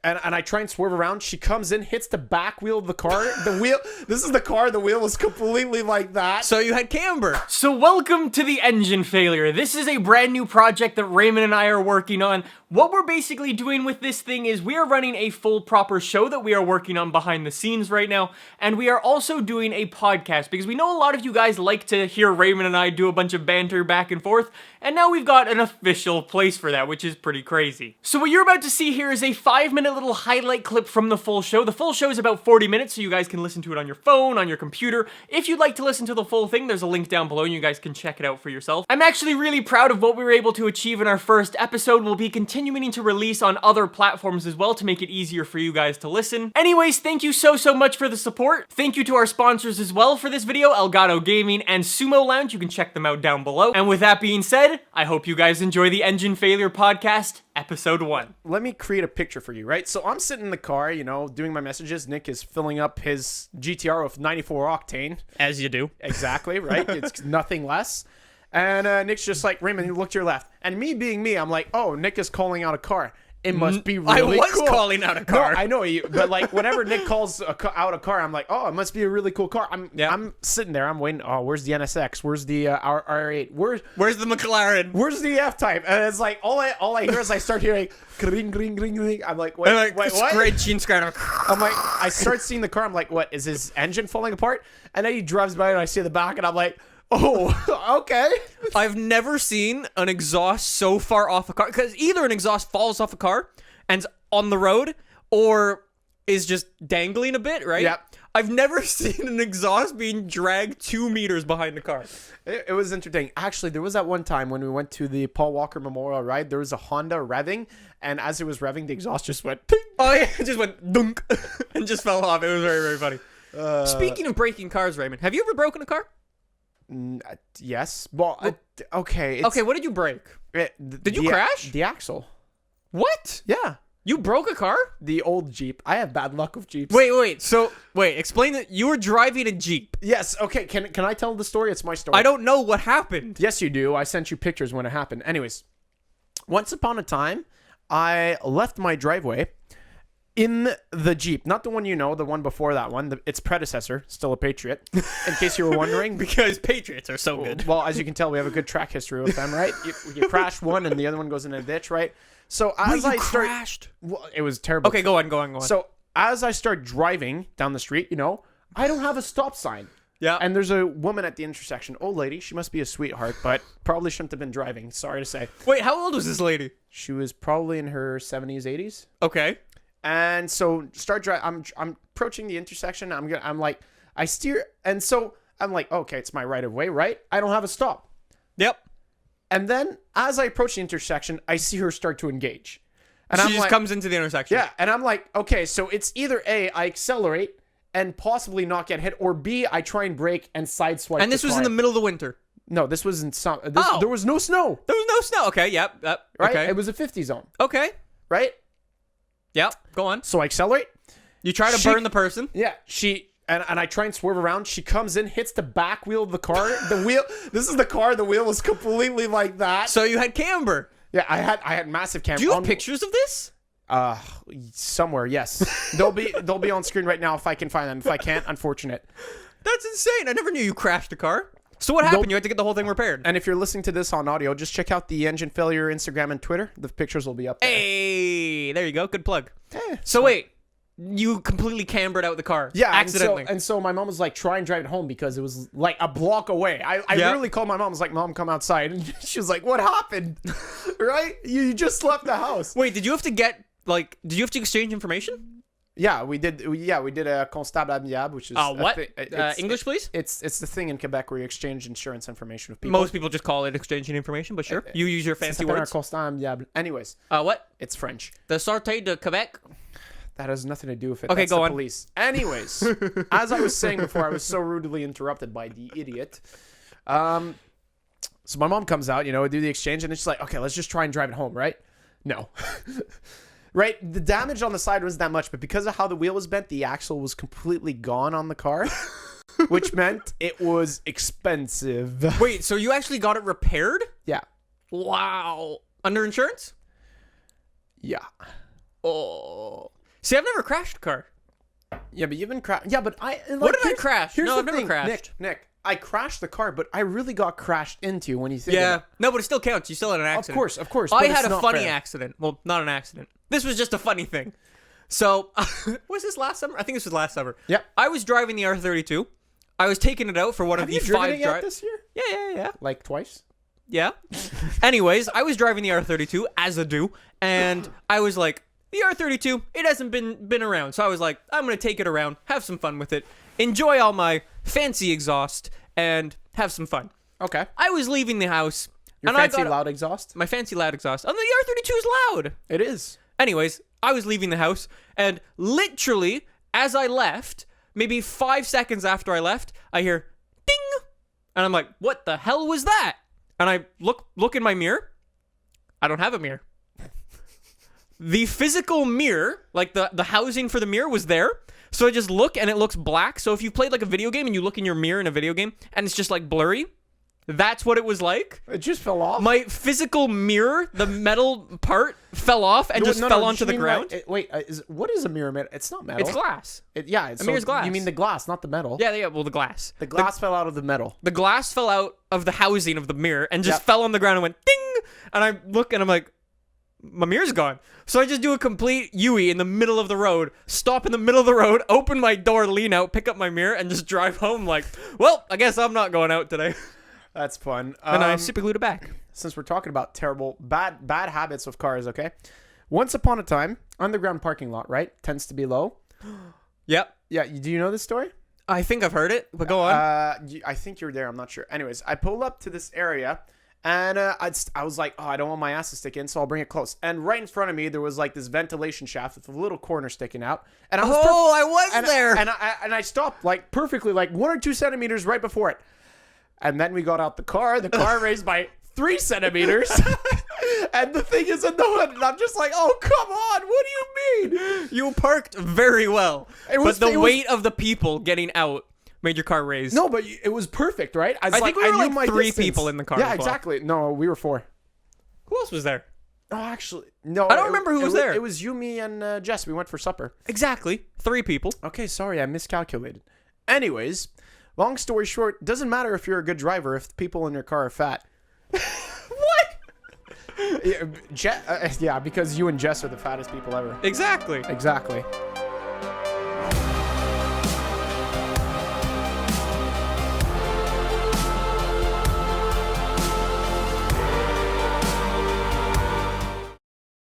and I try and swerve around. She comes in, hits the back wheel of the car. The wheel, this is the car, the wheel was completely like that. So you had camber. So welcome to the engine failure. This is a brand new project that Raymond and I are working on. What we're basically doing with this thing is we are running a full proper show that we are working on behind the scenes right now, and we are also doing a podcast because we know a lot of you guys like to hear Raymond and I do a bunch of banter back and forth, and now we've got an official place for that, which is pretty crazy. So what you're about to see here is a 5-minute little highlight clip from the full show. The full show is about 40 minutes, so you guys can listen to it on your phone, on your computer. If you'd like to listen to the full thing, there's a link down below and you guys can check it out for yourself. I'm actually really proud of what we were able to achieve in our first episode. We'll be continuing to release on other platforms as well to make it easier for you guys to listen. Anyways, thank you so much for the support. Thank you to our sponsors as well for this video, Elgato Gaming and Sumo Lounge. You can check them out down below. And with that being said, I hope you guys enjoy the Engine Failure Podcast, Episode 1. Let me create a picture for you, right? So I'm sitting in the car, you know, doing my messages. Nick is filling up his GTR with 94 octane. As you do. Exactly, right? It's nothing less. And Nick's just like, Raymond, you look to your left. And me being me, I'm like, oh, Nick is calling out a car. It must be really cool. I was calling out a car. No, I know you, but like whenever Nick calls out a car, I'm like, oh, it must be a really cool car. I'm sitting there, I'm waiting. Oh, where's the NSX? Where's the R8? Where's the McLaren? Where's the F-Type? And it's like all I hear is I start hearing gring gring gring gring. I'm like, wait, what? Scratching. I'm like, I start seeing the car. I'm like, what? Is his engine falling apart? And then he drives by and I see the back, and I'm like, oh, okay. I've never seen an exhaust so far off a car, because either an exhaust falls off a car and's on the road or is just dangling a bit, right? Yep. I've never seen an exhaust being dragged 2 meters behind the car. It was entertaining. Actually, there was that one time when we went to the Paul Walker Memorial Ride. There was a Honda revving, and as it was revving, the exhaust just went ping. Oh yeah, it just went dunk and just fell off. It was very funny. Speaking of breaking cars, Raymond, have you ever broken a car? Yes. Well, okay. Okay, what did you break? Did you crash? The axle. What? Yeah. You broke a car? The old Jeep. I have bad luck with Jeeps. Wait. So, explain that you were driving a Jeep. Yes. Okay. Can I tell the story? It's my story. I don't know what happened. Yes, you do. I sent you pictures when it happened. Anyways, once upon a time, I left my driveway in the Jeep. Not the one you know, the one before that one. Its predecessor, still a Patriot, in case you were wondering. Because Patriots are so good. Well, as you can tell, we have a good track history with them, right? You crash one and the other one goes in a ditch, right? So as I crashed? Well, it was terrible. Okay, go on. So as I start driving down the street, you know, I don't have a stop sign. Yeah. And there's a woman at the intersection. Old lady. She must be a sweetheart, but probably shouldn't have been driving. Sorry to say. Wait, how old was this lady? She was probably in her 70s, 80s. Okay. And so start driving. I'm approaching the intersection. I'm like, I steer. And so I'm like, okay, it's my right of way, right? I don't have a stop. Yep. And then as I approach the intersection, I see her start to engage. And she just comes into the intersection. Yeah. And I'm like, okay, so it's either A, I accelerate and possibly not get hit, or B, I try and brake and sideswipe. And this was in the middle of the winter. No, this was in some. There was no snow. There was no snow. Okay, yep. Right? Okay. It was a 50 zone. Okay. Right? Yep. Go on. So I accelerate. You try to burn the person. Yeah. And I try and swerve around. She comes in, hits the back wheel of the car. The wheel. This is the car. The wheel was completely like that. So you had camber. Yeah, I had massive camber. Do you have pictures of this? Somewhere. Yes. They'll be on screen right now if I can find them. If I can't, unfortunate. That's insane. I never knew you crashed a car. So what happened? You had to get the whole thing repaired. And if you're listening to this on audio, just check out the Engine Failure Instagram and Twitter. The pictures will be up there. Hey, there you go. Good plug. So wait, you completely cambered out the car. Yeah, accidentally. And so my mom was like, try and drive it home because it was like a block away. I literally called my mom. I was like, Mom, come outside. And she was like, what happened? Right? You just left the house. Wait, did you have to exchange information? Yeah, we did. We did a constable amiable, which is what? English, please. It's the thing in Quebec where you exchange insurance information with people. Most people just call it exchanging information, but sure, you use your fancy words. Constable amiable. Anyways, what? It's French. The Sûreté de Quebec. That has nothing to do with it. Okay, That's go the on. Police. Anyways, as I was saying before, I was so rudely interrupted by the idiot. So my mom comes out, you know, do the exchange, and it's like, okay, let's just try and drive it home, right? No. Right? The damage on the side wasn't that much, but because of how the wheel was bent, the axle was completely gone on the car, which meant it was expensive. Wait, so you actually got it repaired? Yeah. Wow. Under insurance? Yeah. Oh. See, I've never crashed a car. Yeah, but you've been Yeah, but What did I crash? Here's No, the I've never thing, crashed. Nick, I crashed the car, but I really got crashed into when you think Yeah. about it. No, but it still counts. You still had an accident. Of course. I but had it's a not funny fair. accident. Well, not an accident. This was just a funny thing. So, was this last summer? I think this was last summer. Yep. I was driving the R32. I was taking it out for one Have of you the driven 5 it yet drives. this year? Yeah. Like twice? Yeah. Anyways, I was driving the R32 as a do, and I was like, the R32, it hasn't been around. So I was like, I'm going to take it around, have some fun with it, enjoy all my fancy exhaust, and have some fun. Okay. I was leaving the house. Your and fancy I got loud exhaust? my fancy loud exhaust. And the R32 is loud. It is. Anyways, I was leaving the house, and literally, as I left, maybe 5 seconds after I left, I hear ding, and I'm like, "What the hell was that?" And I look in my mirror. I don't have a mirror. The physical mirror, like the housing for the mirror, was there. So I just look, and it looks black. So if you played like a video game and you look in your mirror in a video game, and it's just like blurry, that's what it was like. It just fell off. My physical mirror, the metal part, fell off and just fell onto the ground. What is a mirror made? It's not metal. It's glass. It's mirror's glass. You mean the glass, not the metal? Yeah. Well, the glass. The glass fell out of the metal. The glass fell out of the housing of the mirror and just Yep. fell on the ground and went ding. And I look and I'm like, my mirror's gone. So I just do a complete Yui in the middle of the road, stop in the middle of the road, open my door, lean out, pick up my mirror, and just drive home. Like, well, I guess I'm not going out today. That's fun. And I super glued it back. Since we're talking about terrible, bad habits of cars, okay? Once upon a time, underground parking lot, right? Tends to be low. Yep. Yeah, do you know this story? I think I've heard it, but go on. I think you're there. I'm not sure. Anyways, I pull up to this area, and I was like, oh, I don't want my ass to stick in, so I'll bring it close. And right in front of me, there was like this ventilation shaft with a little corner sticking out. And I was I was there. And I stopped like perfectly, like 1 or 2 centimeters right before it. And then we got out the car. The car raised by 3 centimeters. And the thing is in the hood. And I'm just like, oh, come on. What do you mean? You parked very well. It was- but the it was- weight of the people getting out made your car raise. No, but it was perfect, right? I think we were like 3 people in the car Yeah, as well. exactly. No, we were 4. Who else was there? Oh, actually, no. I don't remember who was there. It was you, me, and Jess. We went for supper. Exactly. 3 people. Okay, sorry, I miscalculated. Anyways, long story short, doesn't matter if you're a good driver if the people in your car are fat. What? Yeah, yeah, because you and Jess are the fattest people ever. Exactly. Exactly.